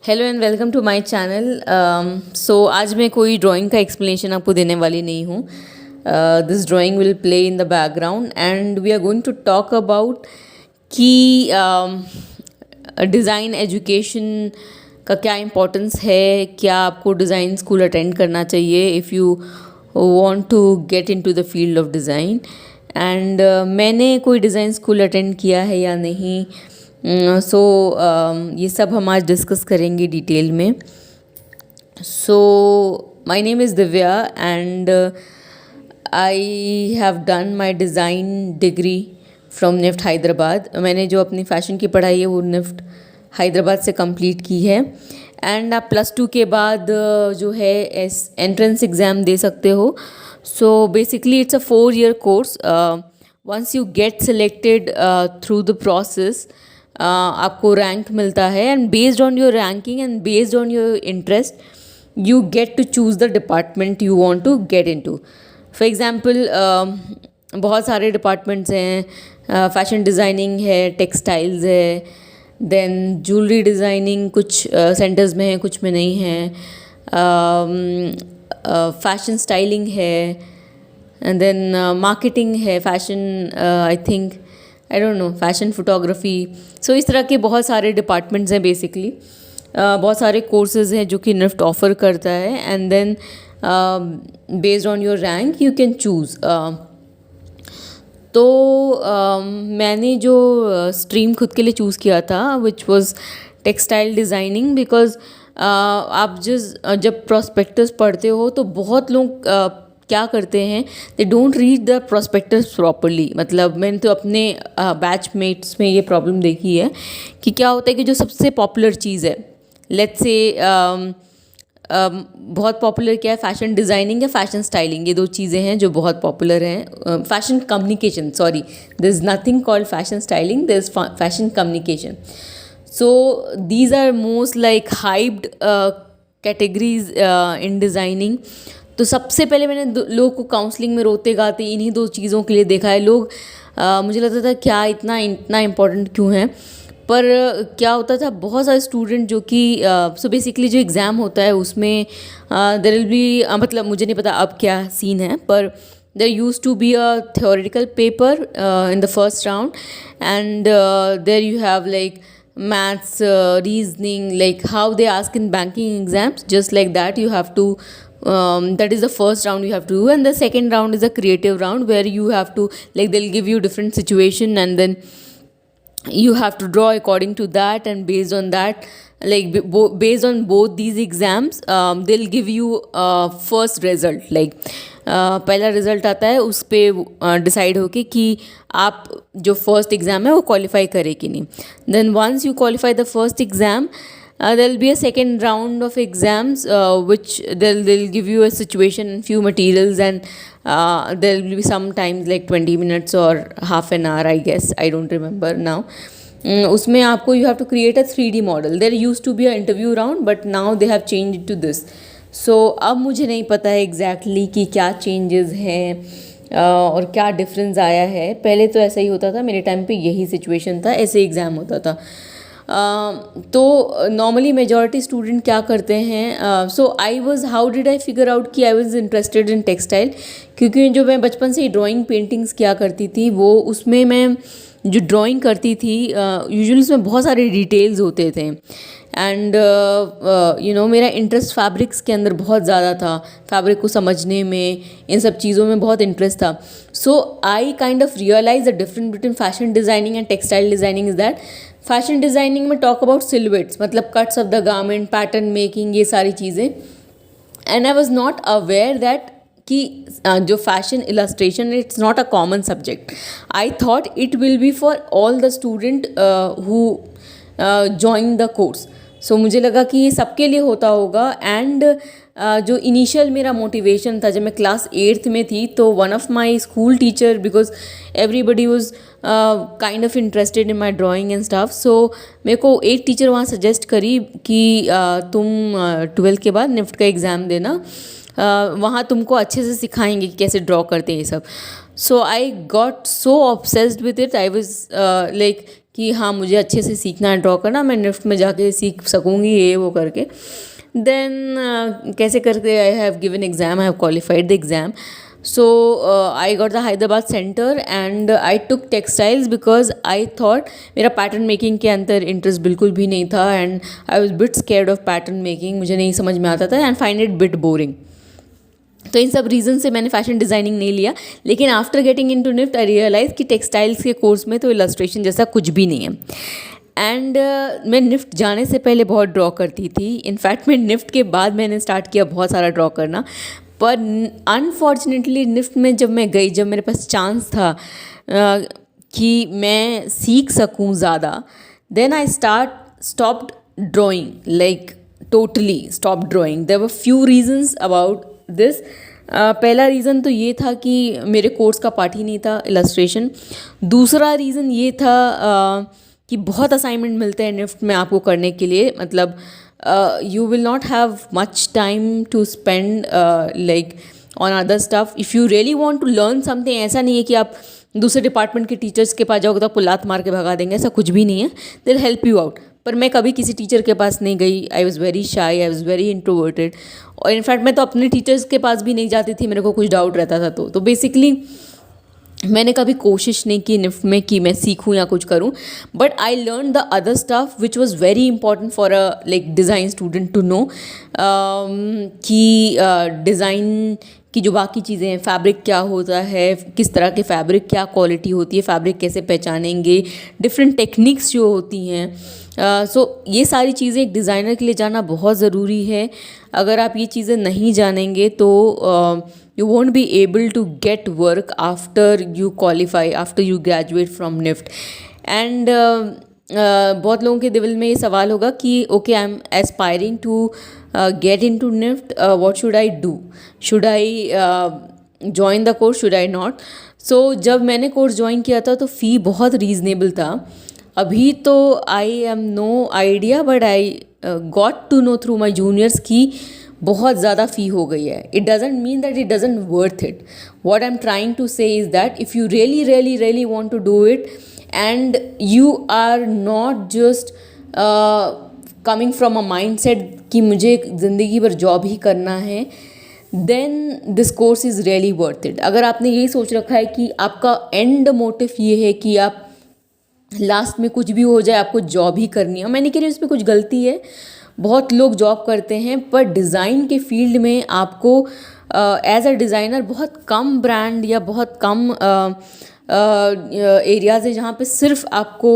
Hello and welcome to my channel. So आज मैं कोई ड्राइंग का एक्सप्लेनेशन आपको देने वाली नहीं हूँ. This drawing will play in the background and we are going to talk about कि डिज़ाइन एजुकेशन का क्या इम्पोर्टेंस है, क्या आपको डिज़ाइन स्कूल अटेंड करना चाहिए if you want to get into the field of design. And मैंने कोई डिज़ाइन स्कूल अटेंड किया है या नहीं, सो ये सब हम आज डिस्कस करेंगे डिटेल में. So my name is Divya and I have done my design degree from NIFT Hyderabad. मैंने जो अपनी फ़ैशन की पढ़ाई है वो निफ्ट हैदराबाद से कंप्लीट की है. एंड आप +2 के बाद जो है एंट्रेंस एग्ज़ाम दे सकते हो. So basically it's a 4-year course. Once you get selected through the process आपको रैंक मिलता है and based on your ranking and based on your interest you get to choose the department you want to get into. For example बहुत सारे departments हैं. Fashion designing है, textiles है, then jewellery designing कुछ centres में है, कुछ में नहीं है. फैशन स्टाइलिंग है एंड देन मार्केटिंग है, fashion I think I don't know, fashion photography. So इस तरह के बहुत सारे डिपार्टमेंट्स हैं. बेसिकली बहुत सारे कोर्सेज़ हैं जो कि निफ्ट ऑफ़र करता है and then based on your rank you can choose. तो मैंने जो स्ट्रीम खुद के लिए चूज़ किया था which was textile designing because आप जब प्रोस्पेक्टस पढ़ते हो तो बहुत लोग क्या करते हैं, they don't read the prospectus properly. मतलब मैंने तो अपने बैचमेट्स में ये प्रॉब्लम देखी है कि क्या होता है कि जो सबसे पॉपुलर चीज़ है, लेट्स से बहुत पॉपुलर क्या है, फैशन डिज़ाइनिंग या फैशन स्टाइलिंग, ये दो चीज़ें हैं जो बहुत पॉपुलर हैं. Fashion communication, sorry, there is nothing called fashion styling, there is fashion communication. So these are most like hyped categories in designing. तो सबसे पहले मैंने लोगों को काउंसलिंग में रोते गाते इन्हीं दो चीज़ों के लिए देखा है. लोग मुझे लगता था क्या इतना इम्पोर्टेंट क्यों है, पर क्या होता था बहुत सारे स्टूडेंट जो कि सो बेसिकली जो एग्ज़ाम होता है उसमें देयर विल बी, मतलब मुझे नहीं पता अब क्या सीन है, पर there used to be a theoretical paper in the first round and there you have like maths, reasoning, like how they ask in banking exams, just like that you have to that is the first round you have to do, and the second round is a creative round where you have to, like, they'll give you different situation and then you have to draw according to that, and based on that, like based on both these exams they'll give you first result, like पहला result आता है उस पर decide होके कि आप जो first exam है वो क्वालिफाई करे कि नहीं. Then once you qualify the first exam there will be a second round of exams which they'll give you a situation and few materials, and there will be sometimes like 20 minutes or half an hour, I guess, I don't remember now. उसमें आपको you have to create a 3D model. There used to be an interview round but now they have changed it to this. So अब मुझे नहीं पता है exactly कि क्या changes हैं और क्या डिफरेंस आया है. पहले तो ऐसा ही होता था, मेरे टाइम पे यही सिचुएशन था, ऐसे एग्ज़ाम होता था. तो नॉर्मली मेजॉरिटी स्टूडेंट क्या करते हैं, so I was, how did I figure out कि I was interested in textile, क्योंकि जो मैं बचपन से ही ड्राइंग पेंटिंग्स किया करती थी, वो उसमें मैं जो ड्राइंग करती थी यूजुअली उसमें बहुत सारे डिटेल्स होते थे. एंड यू नो मेरा इंटरेस्ट फैब्रिक्स के अंदर बहुत ज़्यादा था, फैब्रिक को समझने में, इन सब चीज़ों में बहुत इंटरेस्ट था. So I kind of realise the difference between fashion designing and textile designing is that fashion designing में टॉक अबाउट सिलुएट्स, मतलब cuts of the garment, pattern making, ये सारी चीज़ें. And I was not aware that कि जो fashion illustration it's not a common subject. I thought it will be for all the student who join the course. So मुझे लगा कि ये सबके लिए होता होगा. एंड जो इनिशियल मेरा मोटिवेशन था जब मैं क्लास 8th में थी, तो one of my school teacher, because everybody was kind of interested in my drawing and staff, so मेरे को एक टीचर वहाँ सजेस्ट करी कि तुम 12th के बाद निफ्ट का एग्ज़ाम देना, वहाँ तुमको अच्छे से सिखाएंगे कि कैसे ड्रॉ करते हैं ये सब. So I got so obsessed with it. I was like कि हाँ मुझे अच्छे से सीखना है ड्रॉ करना, मैं निफ्ट में जाके सीख सकूँगी ये वो करके। देन कैसे करके I have given exam, I have qualified the exam. So I got the Hyderabad center and I took textiles because I thought मेरा पैटर्न मेकिंग के अंदर इंटरेस्ट बिल्कुल भी नहीं था and I was bit scared of pattern making, मुझे नहीं समझ में आता था and find it bit boring. तो इन सब रीज़न से मैंने फैशन डिज़ाइनिंग नहीं लिया. लेकिन आफ्टर गेटिंग इनटू निफ्ट आई रियलाइज़ कि टेक्सटाइल्स के कोर्स में तो इलस्ट्रेशन जैसा कुछ भी नहीं है. एंड मैं निफ्ट जाने से पहले बहुत ड्रॉ करती थी. इनफैक्ट मैं निफ्ट के बाद मैंने स्टार्ट किया बहुत सारा ड्रॉ करना. पर अनफॉर्चुनेटली निफ्ट में जब मैं गई, जब मेरे पास चांस था कि मैं सीख सकूं ज़्यादा, then I stopped drawing, like totally stop drawing. There were few reasons about this. पहला रीज़न तो ये था कि मेरे कोर्स का पार्ट ही नहीं था इलस्ट्रेशन. दूसरा रीज़न ये था कि बहुत असाइनमेंट मिलते हैं निफ्ट में आपको करने के लिए. मतलब you will not have much time to spend like on other stuff. If you really want to learn something, ऐसा नहीं है कि आप दूसरे डिपार्टमेंट के टीचर्स के पास जाओगे तो आपको लात मार के भगा देंगे, ऐसा कुछ भी नहीं है. they'll help you out. पर मैं कभी किसी टीचर के पास नहीं गई. I was very shy, I was very introverted. और इनफैक्ट मैं तो अपने टीचर्स के पास भी नहीं जाती थी, मेरे को कुछ डाउट रहता था. तो बेसिकली मैंने कभी कोशिश नहीं की निफ्ट में कि मैं सीखूं या कुछ करूं. But I learn the other stuff which was very important for a like design student to know कि डिज़ाइन की जो बाकी चीज़ें हैं, फैब्रिक क्या होता है, किस तरह के फैब्रिक, क्या क्वालिटी होती है, फैब्रिक कैसे पहचानेंगे, डिफरेंट टेक्निक्स जो होती हैं. सो ये सारी चीज़ें एक डिज़ाइनर के लिए जानना बहुत ज़रूरी है. अगर आप ये चीज़ें नहीं जानेंगे तो you won't be able to get work after you qualify, after you graduate from NIFT. And बहुत लोगों के दिल में ये सवाल होगा कि okay, I'm aspiring to get into NIFT, what should I do? Should I join the course, should I not? So जब मैंने कोर्स ज्वाइन किया था तो फ़ी बहुत रीज़नेबल था. अभी तो I am no idea, but I got to know through my juniors की बहुत ज़्यादा फ़ी हो गई है. It doesn't mean that it doesn't worth it. What I am trying to say is that if you really really really want to do it and you are not just coming from a mindset कि मुझे ज़िंदगी भर job ही करना है, then this course is really worth it. अगर आपने यही सोच रखा है कि आपका एंड मोटिव ये है कि आप लास्ट में कुछ भी हो जाए आपको जॉब ही करनी है, मैं नहीं कह रही उसमें कुछ गलती है, बहुत लोग जॉब करते हैं, पर डिज़ाइन के फील्ड में आपको एज अ डिज़ाइनर बहुत कम ब्रांड या बहुत कम एरियाज़ है जहाँ पे सिर्फ आपको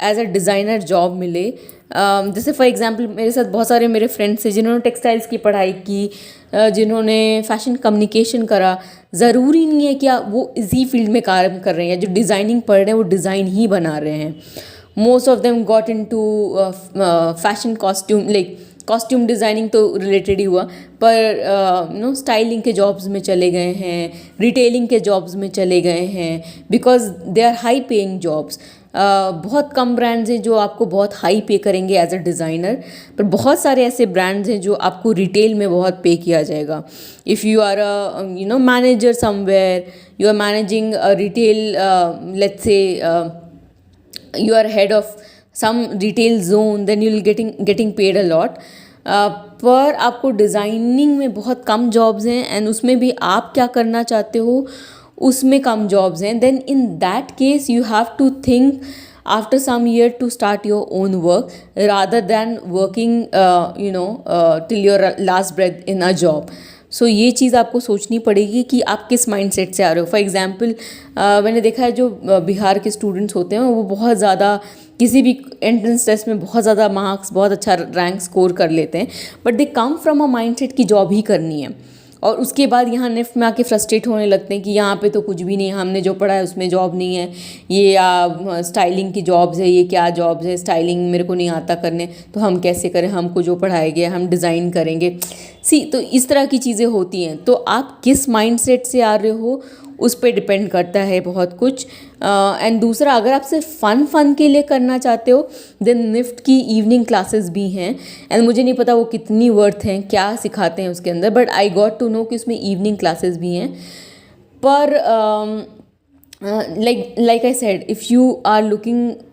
एज अ डिज़ाइनर जॉब मिले. जैसे फॉर एग्जांपल मेरे साथ बहुत सारे मेरे फ्रेंड्स हैं जिन्होंने टेक्सटाइल्स की पढ़ाई की, जिन्होंने फैशन कम्युनिकेशन करा. ज़रूरी नहीं है कि आप वो इसी फील्ड में काम कर रहे हैं, जो डिज़ाइनिंग पढ़ रहे हैं वो डिज़ाइन ही बना रहे हैं. Most of them got into fashion costume, like costume designing तो रिलेटेड ही हुआ, पर नो स्टाइलिंग के जॉब्स में चले गए हैं, रिटेलिंग के जॉब्स में चले गए हैं, because they are high paying jobs. बहुत कम ब्रांड्स हैं जो आपको बहुत हाई पे करेंगे एज अ डिज़ाइनर, पर बहुत सारे ऐसे ब्रांड्स हैं जो आपको रिटेल में बहुत पे किया जाएगा. If you are a manager somewhere, you are managing a retail, let's say you are head of some retail zone, then you will getting paid a lot. पर आपको डिज़ाइनिंग में बहुत कम जॉब्स हैं and उसमें भी आप क्या करना चाहते हो उसमें कम जॉब्स हैं. Then in that case you have to think after some year to start your own work rather than working till your last breath in a job. So ये चीज़ आपको सोचनी पड़ेगी कि आप किस माइंडसेट से आ रहे हो. फॉर एग्जांपल मैंने देखा है जो बिहार के स्टूडेंट्स होते हैं वो बहुत ज़्यादा किसी भी एंट्रेंस टेस्ट में बहुत ज़्यादा मार्क्स, बहुत अच्छा रैंक स्कोर कर लेते हैं, but they come from a mindset की जॉब ही करनी है. और उसके बाद यहाँ निफ्ट में आके फ्रस्ट्रेट होने लगते हैं कि यहाँ पे तो कुछ भी नहीं है, हमने जो पढ़ा है उसमें जॉब नहीं है, ये स्टाइलिंग की जॉब्स है, ये क्या जॉब्स है, स्टाइलिंग मेरे को नहीं आता करने, तो हम कैसे करें, हमको जो पढ़ाया गया हम डिज़ाइन करेंगे. तो इस तरह की चीज़ें होती हैं. तो आप किस माइंडसेट से आ रहे हो उस पर डिपेंड करता है बहुत कुछ. एंड दूसरा, अगर आप सिर्फ फ़न के लिए करना चाहते हो देन निफ्ट की इवनिंग क्लासेस भी हैं. एंड मुझे नहीं पता वो कितनी वर्थ हैं, क्या सिखाते हैं उसके अंदर, but I got to know कि उसमें इवनिंग क्लासेस भी हैं. पर like I said, if you are looking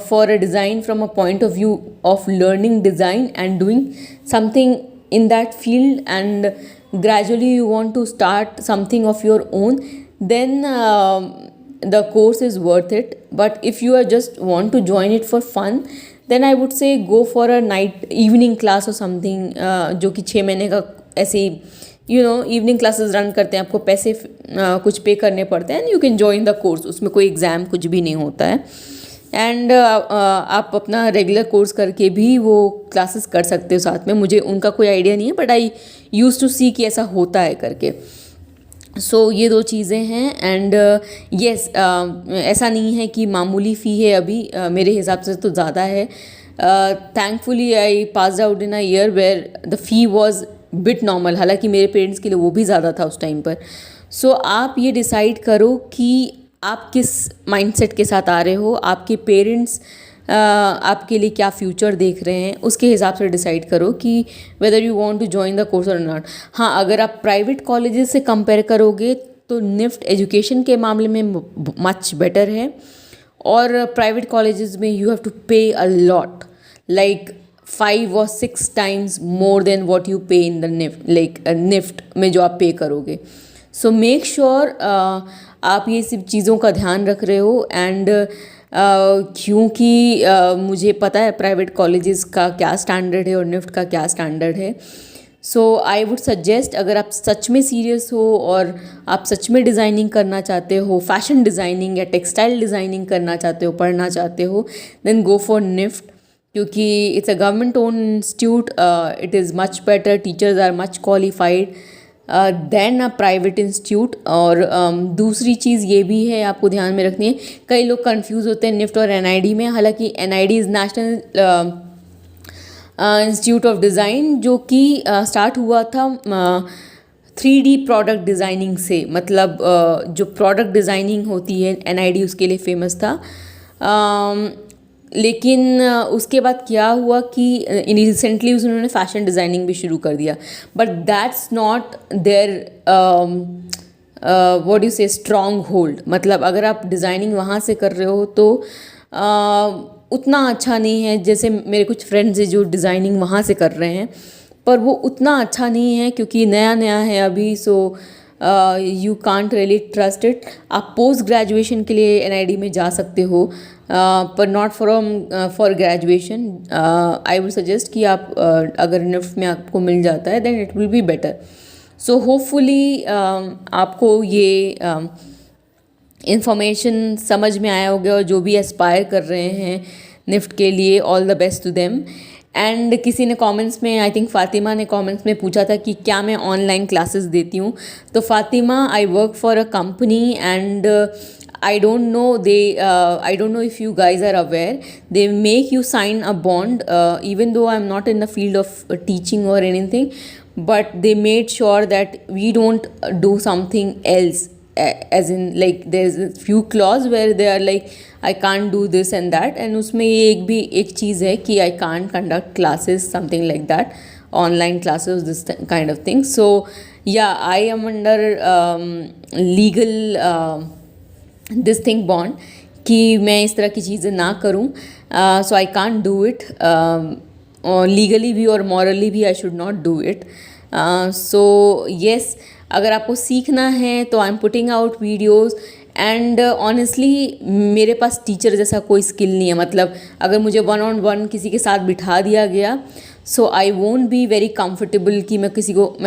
for a design from a point of view of learning design and doing something in that field, and gradually you want to start something of your own, then the course is worth it. But if you are just want to join it for fun, then I would say go for a night evening class or something, जो कि 6 महीने का ऐसे evening classes run करते हैं, आपको पैसे कुछ पे करने पड़ते हैं, and you can join the course. उसमें कोई एग्ज़ाम कुछ भी नहीं होता है, एंड आप अपना रेगुलर कोर्स करके भी वो क्लासेस कर सकते हो साथ में. मुझे उनका कोई आइडिया नहीं है, बट आई यूज़ टू सी कि ऐसा होता है करके. सो ये 2 चीज़ें हैं. एंड येस, ऐसा नहीं है कि मामूली फ़ी है अभी, मेरे हिसाब से तो ज़्यादा है. Thankfully I passed out in a year where the fee was bit normal, हालांकि मेरे पेरेंट्स के लिए वो भी ज़्यादा था उस टाइम पर. सो आप ये डिसाइड करो कि आप किस माइंडसेट के साथ आ रहे हो, आपके पेरेंट्स आपके लिए क्या फ्यूचर देख रहे हैं, उसके हिसाब से डिसाइड करो कि whether you want to join the course और नॉट. हाँ, अगर आप प्राइवेट कॉलेजेस से कंपेयर करोगे तो निफ्ट एजुकेशन के मामले में मच बेटर है, और प्राइवेट कॉलेजेस में यू हैव टू पे a lot, like 5 or 6 times more than what you pay in the NIFT, like NIFT में जो आप पे करोगे. सो मेक श्योर आप ये सब चीज़ों का ध्यान रख रहे हो. एंड क्योंकि मुझे पता है प्राइवेट कॉलेजेस का क्या स्टैंडर्ड है और निफ्ट का क्या स्टैंडर्ड है. सो आई वुड सजेस्ट, अगर आप सच में सीरियस हो और आप सच में डिज़ाइनिंग करना चाहते हो, फैशन डिज़ाइनिंग या टेक्सटाइल डिज़ाइनिंग करना चाहते हो, पढ़ना चाहते हो, देन गो फॉर निफ्ट, क्योंकि it's a government own institute. It is much better, teachers are much qualified than a private institute. और दूसरी चीज़ ये भी है आपको ध्यान में रखनी है, कई लोग कंफ्यूज होते हैं निफ्ट और एनआईडी में. हालांकि NID is national institute of design, जो कि स्टार्ट हुआ था 3D प्रोडक्ट डिज़ाइनिंग से. मतलब जो प्रोडक्ट डिज़ाइनिंग होती है एनआईडी उसके लिए फेमस था. लेकिन उसके बाद क्या हुआ कि रिसेंटली उन्होंने फैशन डिज़ाइनिंग भी शुरू कर दिया, but that's not there what you say strong hold. मतलब अगर आप डिज़ाइनिंग वहाँ से कर रहे हो तो उतना अच्छा नहीं है. जैसे मेरे कुछ फ्रेंड्स हैं जो डिज़ाइनिंग वहाँ से कर रहे हैं, पर वो उतना अच्छा नहीं है क्योंकि नया नया है अभी. So you can't really trust it. आप पोस्ट ग्रेजुएशन के लिए एनआईडी में जा सकते हो, पर not for graduation. I would suggest कि आप अगर निफ्ट में आपको मिल जाता है then it will be better. So hopefully आपको ये इंफॉर्मेशन समझ में आया होगा, और जो भी एस्पायर कर रहे हैं निफ्ट के लिए, all the best to them. And किसी ने कमेंट्स में, आई थिंक फ़ातिमा ने कमेंट्स में पूछा था कि क्या मैं ऑनलाइन क्लासेस देती हूँ. तो Fatima, I work for a company and I don't know if you guys are aware, they make you sign a bond, even though I'm not in the field of teaching or anything, but they made sure that we don't do something else, as in like there's a few clause where they are like I can't do this and that, and उसमें ये एक चीज़ है कि I can't conduct classes, something like that, online classes, this kind of thing. So yeah, I am under legal this thing bond कि मैं इस तरह की चीज़ें ना करूँ. So I can't do it legally भी और मॉरली भी. I should not do it. So yes, अगर आपको सीखना है तो I am putting out videos. And honestly मेरे पास टीचर जैसा कोई स्किल नहीं है. मतलब अगर मुझे 1-on-1 किसी के साथ बिठा दिया गया, so I won't be very comfortable कि मैं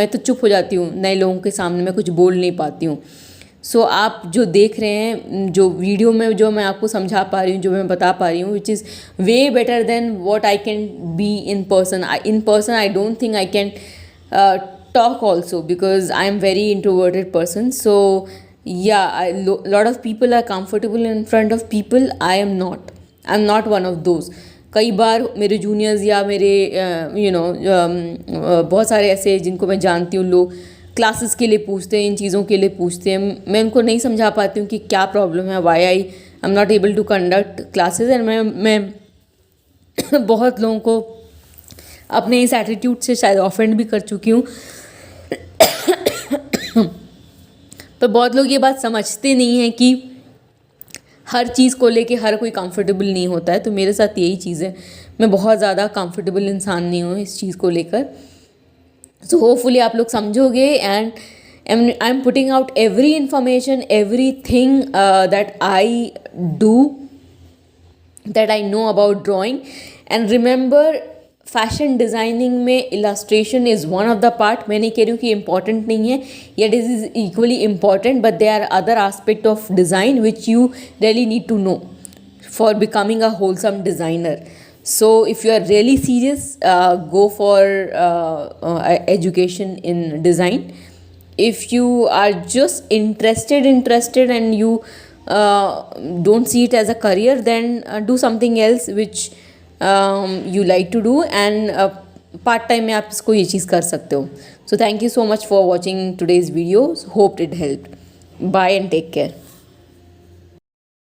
तो चुप हो जाती हूँ नए लोगों के सामने, मैं कुछ बोल नहीं पाती हूँ. सो आप जो देख रहे हैं, जो वीडियो में जो मैं आपको समझा पा रही हूँ, जो मैं बता पा रही हूँ, which is way better than what I can be in person. In person I don't think I can talk also because I am very introverted person. So yeah, lot of people are comfortable in front of people. I'm not one of those. कई बार मेरे juniors या मेरे बहुत सारे ऐसे जिनको मैं जानती हूँ, लोग क्लासेस के लिए पूछते हैं, इन चीज़ों के लिए पूछते हैं. मैं उनको नहीं समझा पाती हूँ कि क्या प्रॉब्लम है, why I am not able to conduct classes. And मैं बहुत लोगों को अपने इस एटीट्यूड से शायद ऑफेंड भी कर चुकी हूँ. पर बहुत लोग ये बात समझते नहीं हैं कि हर चीज़ को लेके हर कोई कंफर्टेबल नहीं होता है, तो मेरे साथ यही चीज़ है, मैं बहुत ज़्यादा कंफर्टेबल इंसान नहीं हूँ इस चीज़ को लेकर। सो होपफुली आप लोग समझोगे, and I am putting out every information, everything that I do, that I know about drawing. And remember, fashion designing में illustration is one of the part. मैं नहीं कह रही हूँ कि इम्पॉर्टेंट नहीं है, yet it is equally important, but there are other aspect of design which you really need to know for becoming a wholesome designer. So if you are really serious, go for education in design. If you are just interested and you don't see it as a career, then do something else which you like to do, and part time में आप इसको ये चीज़ कर सकते हो. So thank you so much for watching today's video. Hope it help. Bye and take care.